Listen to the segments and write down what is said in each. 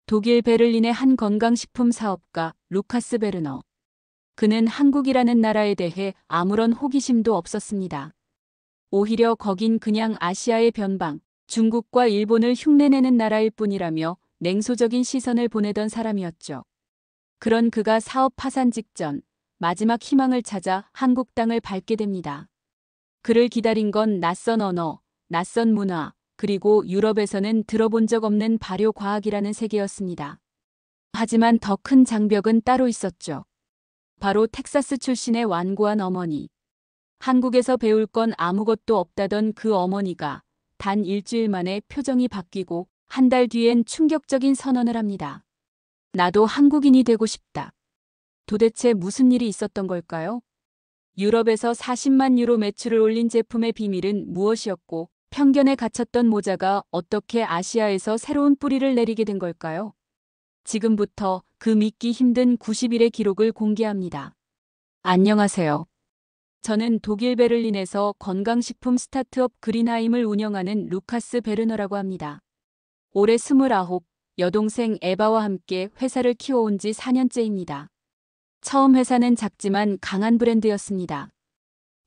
독일 베를린의 한 건강식품 사업가 루카스 베르너. 그는 한국이라는 나라에 대해 아무런 호기심도 없었습니다. 오히려 거긴 그냥 아시아의 변방, 중국과 일본을 흉내내는 나라일 뿐이라며 냉소적인 시선을 보내던 사람이었죠. 그런 그가 사업 파산 직전 마지막 희망을 찾아 한국 땅을 밟게 됩니다. 그를 기다린 건 낯선 언어, 낯선 문화, 그리고 유럽에서는 들어본 적 없는 발효과학이라는 세계였습니다. 하지만 더 큰 장벽은 따로 있었죠. 바로 텍사스 출신의 완고한 어머니. 한국에서 배울 건 아무것도 없다던 그 어머니가 단 일주일 만에 표정이 바뀌고 한 달 뒤엔 충격적인 선언을 합니다. 나도 한국인이 되고 싶다. 도대체 무슨 일이 있었던 걸까요? 유럽에서 40만 유로 매출을 올린 제품의 비밀은 무엇이었고, 편견에 갇혔던 모자가 어떻게 아시아에서 새로운 뿌리를 내리게 된 걸까요? 지금부터 그 믿기 힘든 90일의 기록을 공개합니다. 안녕하세요. 저는 독일 베를린에서 건강식품 스타트업 그린하임을 운영하는 루카스 베르너라고 합니다. 올해 29, 여동생 에바와 함께 회사를 키워온 지 4년째입니다. 처음 회사는 작지만 강한 브랜드였습니다.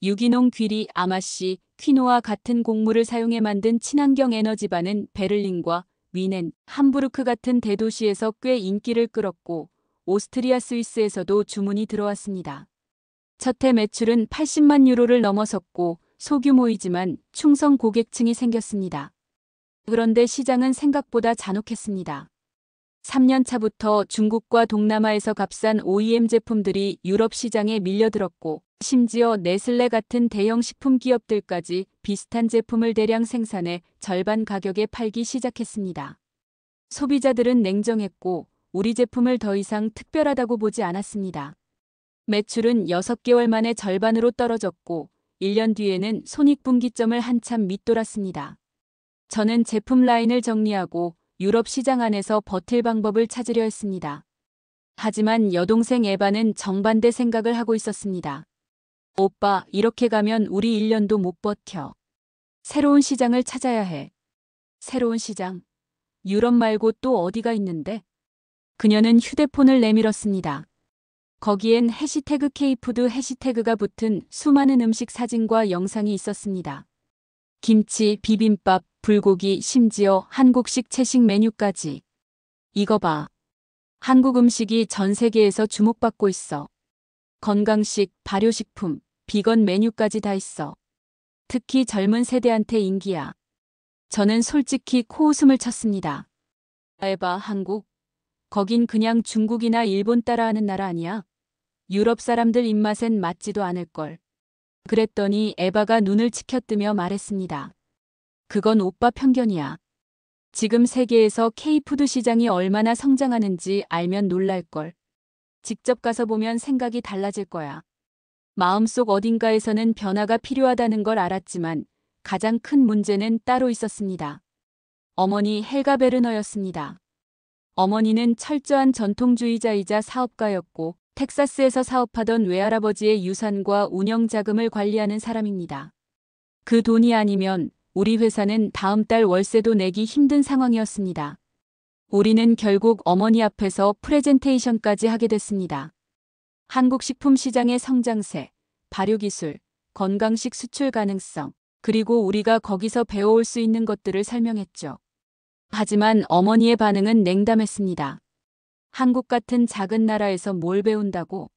유기농 귀리, 아마씨, 퀴노와 같은 곡물을 사용해 만든 친환경 에너지바는 베를린과 위넨, 함부르크 같은 대도시에서 꽤 인기를 끌었고 오스트리아 스위스에서도 주문이 들어왔습니다. 첫 해 매출은 80만 유로를 넘어섰고 소규모이지만 충성 고객층이 생겼습니다. 그런데 시장은 생각보다 잔혹했습니다. 3년 차부터 중국과 동남아에서 값싼 OEM 제품들이 유럽 시장에 밀려들었고 심지어 네슬레 같은 대형 식품 기업들까지 비슷한 제품을 대량 생산해 절반 가격에 팔기 시작했습니다. 소비자들은 냉정했고 우리 제품을 더 이상 특별하다고 보지 않았습니다. 매출은 6개월 만에 절반으로 떨어졌고 1년 뒤에는 손익분기점을 한참 밑돌았습니다. 저는 제품 라인을 정리하고 유럽 시장 안에서 버틸 방법을 찾으려 했습니다. 하지만 여동생 에바는 정반대 생각을 하고 있었습니다. 오빠, 이렇게 가면 우리 1년도 못 버텨. 새로운 시장을 찾아야 해. 새로운 시장? 유럽 말고 또 어디가 있는데? 그녀는 휴대폰을 내밀었습니다. 거기엔 해시태그 K푸드 해시태그가 붙은 수많은 음식 사진과 영상이 있었습니다. 김치, 비빔밥, 불고기, 심지어 한국식 채식 메뉴까지. 이거 봐. 한국 음식이 전 세계에서 주목받고 있어. 건강식, 발효식품, 비건 메뉴까지 다 있어. 특히 젊은 세대한테 인기야. 저는 솔직히 코웃음을 쳤습니다. 에바, 한국? 거긴 그냥 중국이나 일본 따라하는 나라 아니야? 유럽 사람들 입맛엔 맞지도 않을걸. 그랬더니 에바가 눈을 치켜뜨며 말했습니다. 그건 오빠 편견이야. 지금 세계에서 K푸드 시장이 얼마나 성장하는지 알면 놀랄걸. 직접 가서 보면 생각이 달라질 거야. 마음속 어딘가에서는 변화가 필요하다는 걸 알았지만 가장 큰 문제는 따로 있었습니다. 어머니 헬가 베르너였습니다. 어머니는 철저한 전통주의자이자 사업가였고 텍사스에서 사업하던 외할아버지의 유산과 운영 자금을 관리하는 사람입니다. 그 돈이 아니면 우리 회사는 다음 달 월세도 내기 힘든 상황이었습니다. 우리는 결국 어머니 앞에서 프레젠테이션까지 하게 됐습니다. 한국 식품 시장의 성장세, 발효기술, 건강식 수출 가능성, 그리고 우리가 거기서 배워올 수 있는 것들을 설명했죠. 하지만 어머니의 반응은 냉담했습니다. 한국 같은 작은 나라에서 뭘 배운다고?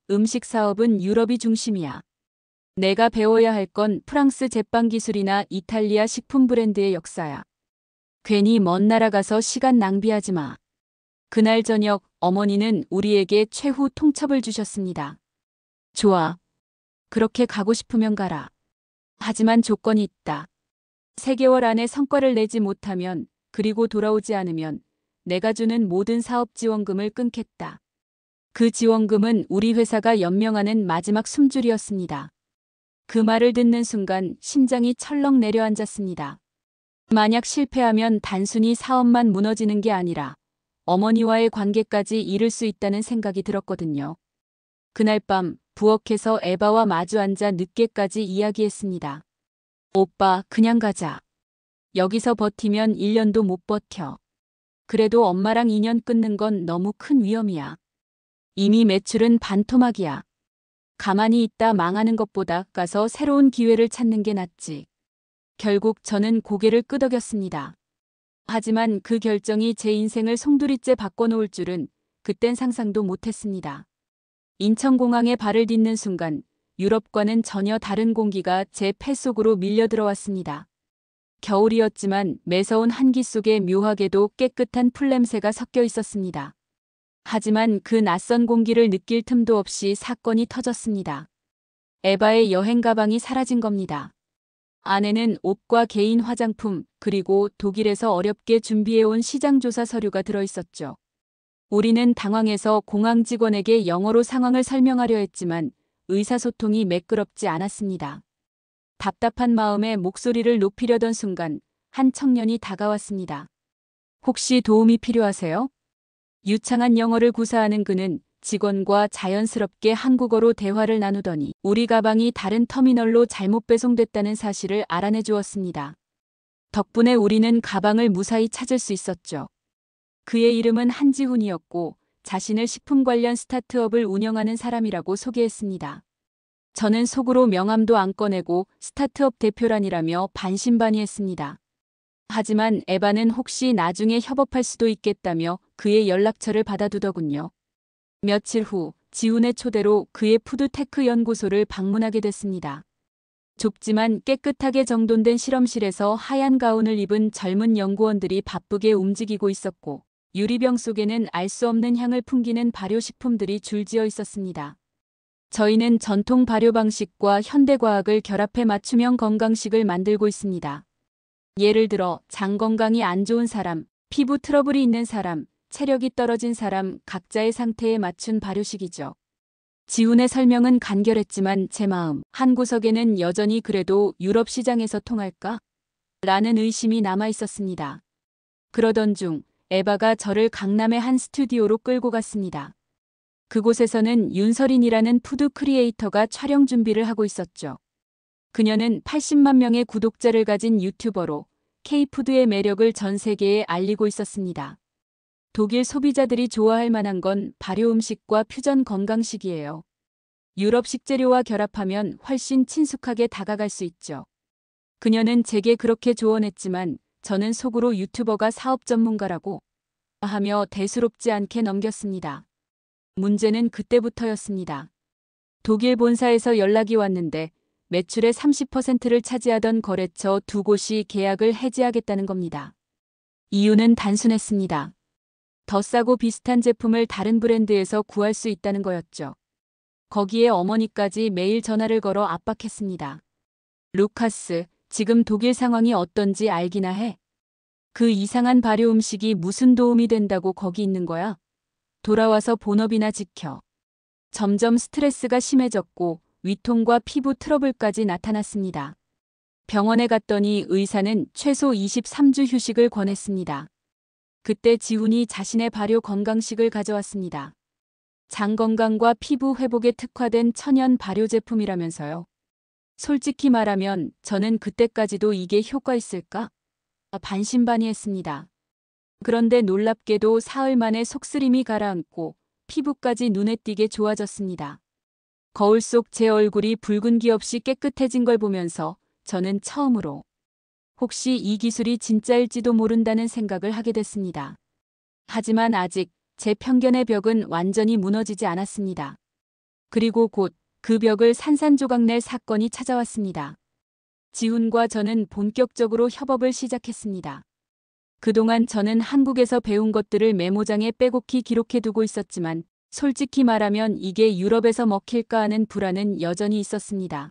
음식 사업은 유럽이 중심이야. 내가 배워야 할 건 프랑스 제빵 기술이나 이탈리아 식품 브랜드의 역사야. 괜히 먼 나라 가서 시간 낭비하지 마. 그날 저녁 어머니는 우리에게 최후 통첩을 주셨습니다. 좋아. 그렇게 가고 싶으면 가라. 하지만 조건이 있다. 3개월 안에 성과를 내지 못하면, 그리고 돌아오지 않으면 내가 주는 모든 사업 지원금을 끊겠다. 그 지원금은 우리 회사가 연명하는 마지막 숨줄이었습니다. 그 말을 듣는 순간 심장이 철렁 내려앉았습니다. 만약 실패하면 단순히 사업만 무너지는 게 아니라 어머니와의 관계까지 잃을 수 있다는 생각이 들었거든요. 그날 밤 부엌에서 에바와 마주 앉아 늦게까지 이야기했습니다. 오빠, 그냥 가자. 여기서 버티면 1년도 못 버텨. 그래도 엄마랑 인연 끊는 건 너무 큰 위험이야. 이미 매출은 반토막이야. 가만히 있다 망하는 것보다 가서 새로운 기회를 찾는 게 낫지. 결국 저는 고개를 끄덕였습니다. 하지만 그 결정이 제 인생을 송두리째 바꿔놓을 줄은 그땐 상상도 못했습니다. 인천공항에 발을 딛는 순간 유럽과는 전혀 다른 공기가 제 폐 속으로 밀려 들어왔습니다. 겨울이었지만 매서운 한기 속에 묘하게도 깨끗한 풀냄새가 섞여 있었습니다. 하지만 그 낯선 공기를 느낄 틈도 없이 사건이 터졌습니다. 에바의 여행 가방이 사라진 겁니다. 안에는 옷과 개인 화장품 그리고 독일에서 어렵게 준비해온 시장조사 서류가 들어있었죠. 우리는 당황해서 공항 직원에게 영어로 상황을 설명하려 했지만 의사소통이 매끄럽지 않았습니다. 답답한 마음에 목소리를 높이려던 순간 한 청년이 다가왔습니다. 혹시 도움이 필요하세요? 유창한 영어를 구사하는 그는 직원과 자연스럽게 한국어로 대화를 나누더니 우리 가방이 다른 터미널로 잘못 배송됐다는 사실을 알아내 주었습니다. 덕분에 우리는 가방을 무사히 찾을 수 있었죠. 그의 이름은 한지훈이었고 자신을 식품 관련 스타트업을 운영하는 사람이라고 소개했습니다. 저는 속으로 명함도 안 꺼내고 스타트업 대표란이라며 반신반의했습니다. 하지만 에바는 혹시 나중에 협업할 수도 있겠다며 그의 연락처를 받아두더군요. 며칠 후 지훈의 초대로 그의 푸드테크 연구소를 방문하게 됐습니다. 좁지만 깨끗하게 정돈된 실험실에서 하얀 가운을 입은 젊은 연구원들이 바쁘게 움직이고 있었고 유리병 속에는 알 수 없는 향을 풍기는 발효식품들이 줄지어 있었습니다. 저희는 전통 발효 방식과 현대과학을 결합해 맞춤형 건강식을 만들고 있습니다. 예를 들어 장 건강이 안 좋은 사람, 피부 트러블이 있는 사람, 체력이 떨어진 사람 각자의 상태에 맞춘 발효식이죠. 지훈의 설명은 간결했지만 제 마음 한구석에는 여전히 그래도 유럽 시장에서 통할까? 라는 의심이 남아 있었습니다. 그러던 중 에바가 저를 강남의 한 스튜디오로 끌고 갔습니다. 그곳에서는 윤설인이라는 푸드 크리에이터가 촬영 준비를 하고 있었죠. 그녀는 80만 명의 구독자를 가진 유튜버로 K푸드의 매력을 전 세계에 알리고 있었습니다. 독일 소비자들이 좋아할 만한 건 발효 음식과 퓨전 건강식이에요. 유럽 식재료와 결합하면 훨씬 친숙하게 다가갈 수 있죠. 그녀는 제게 그렇게 조언했지만 저는 속으로 유튜버가 사업 전문가라고 하며 대수롭지 않게 넘겼습니다. 문제는 그때부터였습니다. 독일 본사에서 연락이 왔는데 매출의 30%를 차지하던 거래처 두 곳이 계약을 해지하겠다는 겁니다. 이유는 단순했습니다. 더 싸고 비슷한 제품을 다른 브랜드에서 구할 수 있다는 거였죠. 거기에 어머니까지 매일 전화를 걸어 압박했습니다. 루카스, 지금 독일 상황이 어떤지 알기나 해? 그 이상한 발효 음식이 무슨 도움이 된다고 거기 있는 거야? 돌아와서 본업이나 지켜. 점점 스트레스가 심해졌고 위통과 피부 트러블까지 나타났습니다. 병원에 갔더니 의사는 최소 23주 휴식을 권했습니다. 그때 지훈이 자신의 발효 건강식을 가져왔습니다. 장 건강과 피부 회복에 특화된 천연 발효 제품이라면서요. 솔직히 말하면 저는 그때까지도 이게 효과 있을까? 반신반의했습니다. 그런데 놀랍게도 사흘 만에 속쓰림이 가라앉고 피부까지 눈에 띄게 좋아졌습니다. 거울 속 제 얼굴이 붉은기 없이 깨끗해진 걸 보면서 저는 처음으로 혹시 이 기술이 진짜일지도 모른다는 생각을 하게 됐습니다. 하지만 아직 제 편견의 벽은 완전히 무너지지 않았습니다. 그리고 곧 그 벽을 산산조각 낼 사건이 찾아왔습니다. 지훈과 저는 본격적으로 협업을 시작했습니다. 그동안 저는 한국에서 배운 것들을 메모장에 빼곡히 기록해두고 있었지만 솔직히 말하면 이게 유럽에서 먹힐까 하는 불안은 여전히 있었습니다.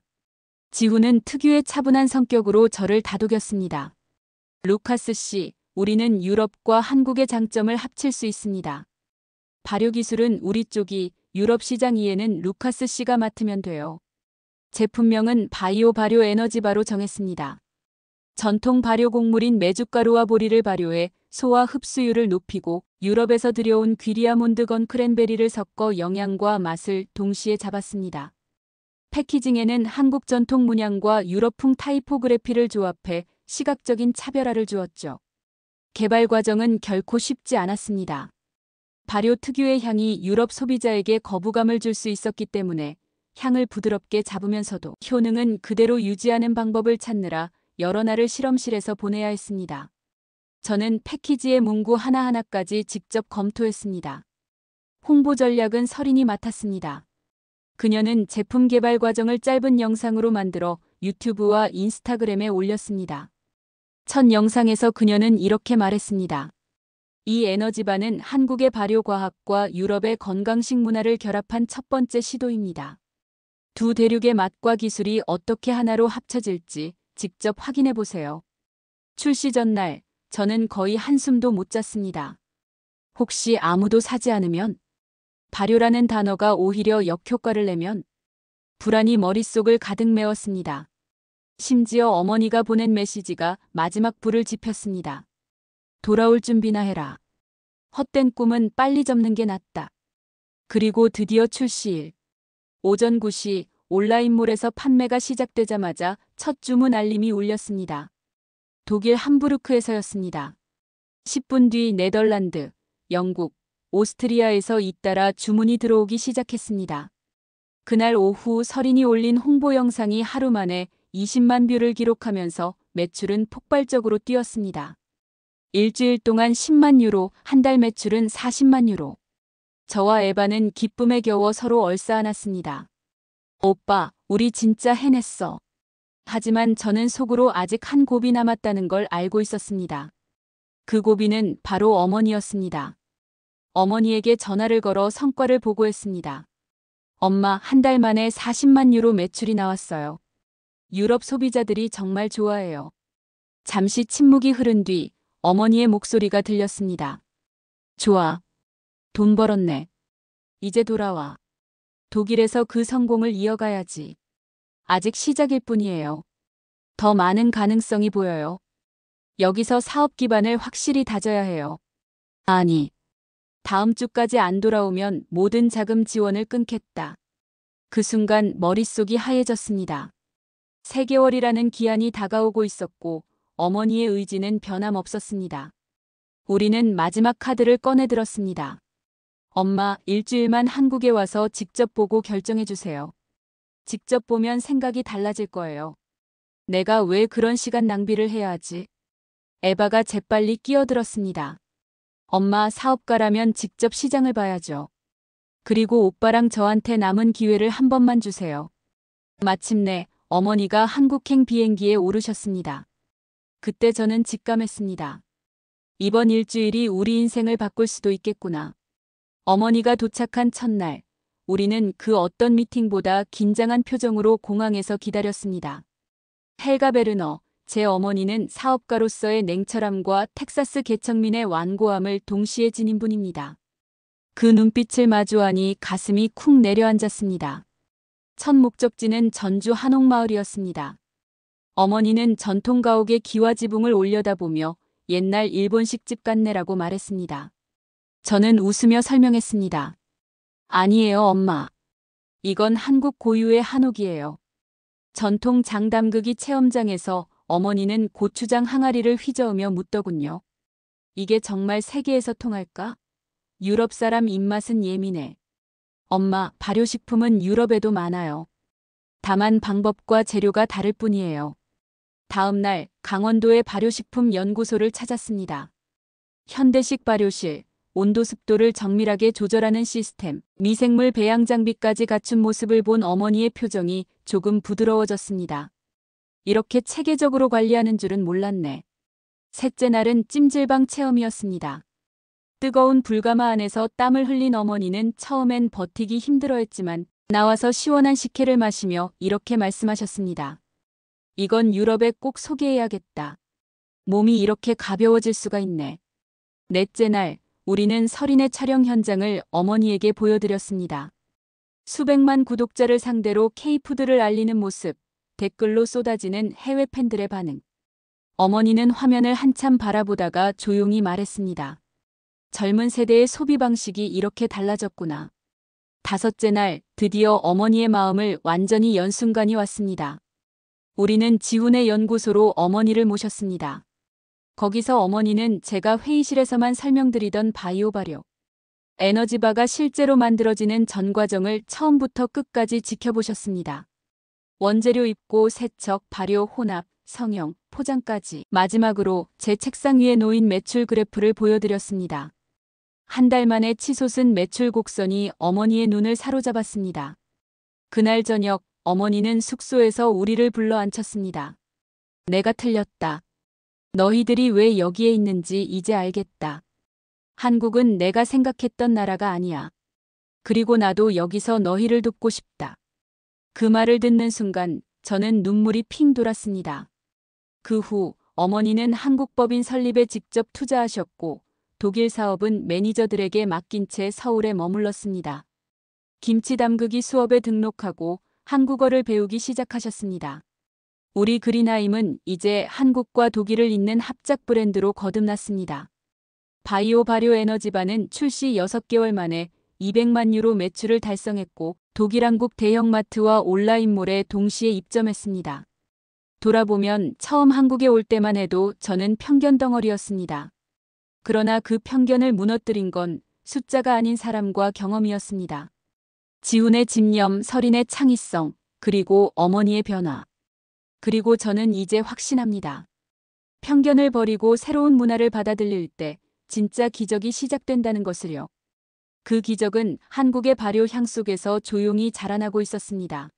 지훈은 특유의 차분한 성격으로 저를 다독였습니다. 루카스 씨, 우리는 유럽과 한국의 장점을 합칠 수 있습니다. 발효 기술은 우리 쪽이, 유럽 시장 이해는 루카스 씨가 맡으면 돼요. 제품명은 바이오 발효 에너지 바로 정했습니다. 전통 발효 곡물인 메주가루와 보리를 발효해 소화 흡수율을 높이고 유럽에서 들여온 귀리아몬드건 크랜베리를 섞어 영양과 맛을 동시에 잡았습니다. 패키징에는 한국 전통 문양과 유럽풍 타이포그래피를 조합해 시각적인 차별화를 주었죠. 개발 과정은 결코 쉽지 않았습니다. 발효 특유의 향이 유럽 소비자에게 거부감을 줄 수 있었기 때문에 향을 부드럽게 잡으면서도 효능은 그대로 유지하는 방법을 찾느라 여러 날을 실험실에서 보내야 했습니다. 저는 패키지의 문구 하나하나까지 직접 검토했습니다. 홍보 전략은 설인이 맡았습니다. 그녀는 제품 개발 과정을 짧은 영상으로 만들어 유튜브와 인스타그램에 올렸습니다. 첫 영상에서 그녀는 이렇게 말했습니다. 이 에너지바는 한국의 발효과학과 유럽의 건강식 문화를 결합한 첫 번째 시도입니다. 두 대륙의 맛과 기술이 어떻게 하나로 합쳐질지 직접 확인해 보세요. 출시 전날 저는 거의 한숨도 못 잤습니다. 혹시 아무도 사지 않으면? 발효라는 단어가 오히려 역효과를 내면? 불안이 머릿속을 가득 메웠습니다. 심지어 어머니가 보낸 메시지가 마지막 불을 지폈습니다. 돌아올 준비나 해라. 헛된 꿈은 빨리 접는 게 낫다. 그리고 드디어 출시일. 오전 9시 온라인몰에서 판매가 시작되자마자 첫 주문 알림이 울렸습니다. 독일 함부르크에서였습니다. 10분 뒤 네덜란드, 영국, 오스트리아에서 잇따라 주문이 들어오기 시작했습니다. 그날 오후 설인이 올린 홍보 영상이 하루 만에 20만 뷰를 기록하면서 매출은 폭발적으로 뛰었습니다. 일주일 동안 10만 유로, 한 달 매출은 40만 유로. 저와 에바는 기쁨에 겨워 서로 얼싸안았습니다. 오빠, 우리 진짜 해냈어. 하지만 저는 속으로 아직 한 고비 남았다는 걸 알고 있었습니다. 그 고비는 바로 어머니였습니다. 어머니에게 전화를 걸어 성과를 보고했습니다. 엄마, 한 달 만에 40만 유로 매출이 나왔어요. 유럽 소비자들이 정말 좋아해요. 잠시 침묵이 흐른 뒤 어머니의 목소리가 들렸습니다. 좋아. 돈 벌었네. 이제 돌아와. 독일에서 그 성공을 이어가야지. 아직 시작일 뿐이에요. 더 많은 가능성이 보여요. 여기서 사업 기반을 확실히 다져야 해요. 아니, 다음 주까지 안 돌아오면 모든 자금 지원을 끊겠다. 그 순간 머릿속이 하얘졌습니다. 3개월이라는 기한이 다가오고 있었고 어머니의 의지는 변함없었습니다. 우리는 마지막 카드를 꺼내들었습니다. 엄마, 일주일만 한국에 와서 직접 보고 결정해주세요. 직접 보면 생각이 달라질 거예요. 내가 왜 그런 시간 낭비를 해야 하지? 에바가 재빨리 끼어들었습니다. 엄마, 사업가라면 직접 시장을 봐야죠. 그리고 오빠랑 저한테 남은 기회를 한 번만 주세요. 마침내 어머니가 한국행 비행기에 오르셨습니다. 그때 저는 직감했습니다. 이번 일주일이 우리 인생을 바꿀 수도 있겠구나. 어머니가 도착한 첫날, 우리는 그 어떤 미팅보다 긴장한 표정으로 공항에서 기다렸습니다. 헬가 베르너, 제 어머니는 사업가로서의 냉철함과 텍사스 개척민의 완고함을 동시에 지닌 분입니다. 그 눈빛을 마주하니 가슴이 쿵 내려앉았습니다. 첫 목적지는 전주 한옥마을이었습니다. 어머니는 전통 가옥의 기와 지붕을 올려다보며 옛날 일본식 집 같네라고 말했습니다. 저는 웃으며 설명했습니다. 아니에요, 엄마. 이건 한국 고유의 한옥이에요. 전통 장담극이 체험장에서 어머니는 고추장 항아리를 휘저으며 묻더군요. 이게 정말 세계에서 통할까? 유럽 사람 입맛은 예민해. 엄마, 발효식품은 유럽에도 많아요. 다만 방법과 재료가 다를 뿐이에요. 다음 날 강원도의 발효식품 연구소를 찾았습니다. 현대식 발효실, 온도 습도를 정밀하게 조절하는 시스템, 미생물 배양 장비까지 갖춘 모습을 본 어머니의 표정이 조금 부드러워졌습니다. 이렇게 체계적으로 관리하는 줄은 몰랐네. 셋째 날은 찜질방 체험이었습니다. 뜨거운 불가마 안에서 땀을 흘린 어머니는 처음엔 버티기 힘들어했지만 나와서 시원한 식혜를 마시며 이렇게 말씀하셨습니다. 이건 유럽에 꼭 소개해야겠다. 몸이 이렇게 가벼워질 수가 있네. 넷째 날, 우리는 설인의 촬영 현장을 어머니에게 보여드렸습니다. 수백만 구독자를 상대로 K푸드를 알리는 모습, 댓글로 쏟아지는 해외 팬들의 반응. 어머니는 화면을 한참 바라보다가 조용히 말했습니다. 젊은 세대의 소비 방식이 이렇게 달라졌구나. 다섯째 날, 드디어 어머니의 마음을 완전히 연 순간이 왔습니다. 우리는 지훈의 연구소로 어머니를 모셨습니다. 거기서 어머니는 제가 회의실에서만 설명드리던 바이오 발효, 에너지바가 실제로 만들어지는 전 과정을 처음부터 끝까지 지켜보셨습니다. 원재료 입고, 세척, 발효, 혼합, 성형, 포장까지. 마지막으로 제 책상 위에 놓인 매출 그래프를 보여드렸습니다. 한 달 만에 치솟은 매출 곡선이 어머니의 눈을 사로잡았습니다. 그날 저녁 어머니는 숙소에서 우리를 불러 앉혔습니다. 내가 틀렸다. 너희들이 왜 여기에 있는지 이제 알겠다. 한국은 내가 생각했던 나라가 아니야. 그리고 나도 여기서 너희를 돕고 싶다. 그 말을 듣는 순간 저는 눈물이 핑 돌았습니다. 그 후 어머니는 한국 법인 설립에 직접 투자하셨고 독일 사업은 매니저들에게 맡긴 채 서울에 머물렀습니다. 김치 담그기 수업에 등록하고 한국어를 배우기 시작하셨습니다. 우리 그린하임은 이제 한국과 독일을 잇는 합작 브랜드로 거듭났습니다. 바이오 발효 에너지바는 출시 6개월 만에 200만 유로 매출을 달성했고 독일 한국 대형마트와 온라인몰에 동시에 입점했습니다. 돌아보면 처음 한국에 올 때만 해도 저는 편견 덩어리였습니다. 그러나 그 편견을 무너뜨린 건 숫자가 아닌 사람과 경험이었습니다. 지훈의 집념, 설인의 창의성, 그리고 어머니의 변화. 그리고 저는 이제 확신합니다. 편견을 버리고 새로운 문화를 받아들일 때 진짜 기적이 시작된다는 것을요. 그 기적은 한국의 발효 향 속에서 조용히 자라나고 있었습니다.